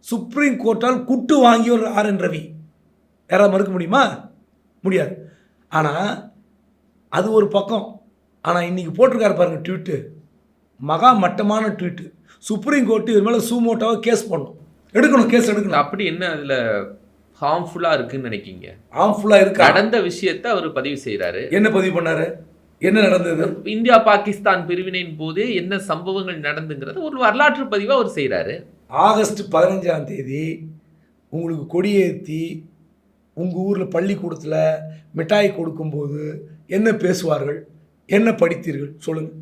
Supreme கோர்ட்டால் குட்டு வாங்கியவர் RN ரவி. யாராவது மறுக்க முடியுமா? முடியாது. ஆனால் அது ஒரு பக்கம். ஆனால் இன்றைக்கி போட்டிருக்காரு பாருங்க ட்வீட்டு, மகா மட்டமான ட்வீட்டு. சுப்ரீம் கோர்ட்டு இது மேலே சூமோட்டாவை கேஸ் பண்ணணும், எடுக்கணும், கேஸ் எடுக்கணும். அப்படி என்ன அதில் ஹார்ம்ஃபுல்லாக இருக்குன்னு நினைக்கிங்க? ஹார்ம்ஃபுல்லாக இருக்கு. நடந்த விஷயத்தை அவர் பதிவு செய்கிறாரு. என்ன பதிவு பண்ணாரு? என்ன நடந்தது? இந்தியா பாகிஸ்தான் பிரிவினையின் போது என்ன சம்பவங்கள் நடந்துங்கிறது ஒரு வரலாற்று பதிவாக அவர் செய்கிறாரு. ஆகஸ்ட் 15ஆம் தேதி உங்களுக்கு கொடியேற்றி உங்கள் ஊரில் பள்ளிக்கூடத்தில் மிட்டாய் கொடுக்கும்போது என்ன பேசுவார்கள், என்ன படித்தீர்கள் சொல்லுங்கள்.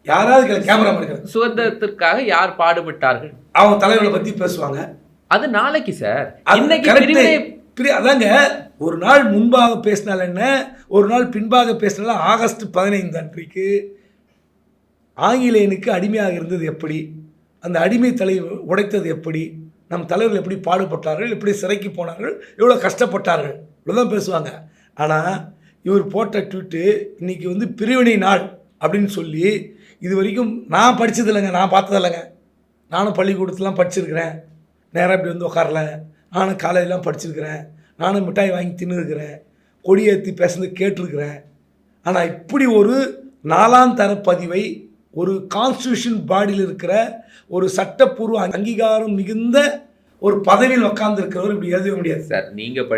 யாராவது கேமரா எடுக்கிறாங்க. சுதந்திரத்திற்காக யார் பாடுபட்டார்கள், அவங்க தலைவர்களை பற்றி பேசுவாங்க. அது நாளைக்கு சார். அதாங்க, ஒரு நாள் முன்பாக பேசினால் என்ன, ஒரு நாள் பின்பாக பேசினாலும் ஆகஸ்ட் 15 அன்றைக்கு ஆங்கிலேயனுக்கு அடிமையாக இருந்தது எப்படி, அந்த அடிமை தலை உடைத்தது எப்படி, நம் தலைவர்கள் எப்படி பாடுபட்டார்கள், எப்படி சிறைக்கு போனார்கள், எவ்வளோ கஷ்டப்பட்டார்கள், இவ்வளோதான் பேசுவாங்க. ஆனால் இவர் போட்ட ட்வீட்டு இன்றைக்கி பிரிவினை நாள் அப்படின்னு சொல்லி, இது வரைக்கும் நான் படித்ததில்லைங்க, நான் பார்த்ததில்லைங்க. நானும் பள்ளிக்கூடத்துலாம் படிச்சிருக்கிறேன், நேராக இப்படி உட்காரல. நானும் காலேஜெலாம் படிச்சிருக்கிறேன், நானும் மிட்டாய் வாங்கி தின்னுருக்கிறேன், கொடியேற்றி பேசுறது கேட்டிருக்கிறேன். ஆனால் இப்படி ஒரு 4ஆம் தர பதிவை ஒரு கான்ஸ்டியூஷன் பாடியில் இருக்கிற ஒரு சட்டப்பூர்வ அங்கீகாரம் மிகுந்த ஒரு பதவியில் உட்கார்ந்து இருக்கிறவர் இப்படி எழுதவே முடியாது சார். நீங்கள்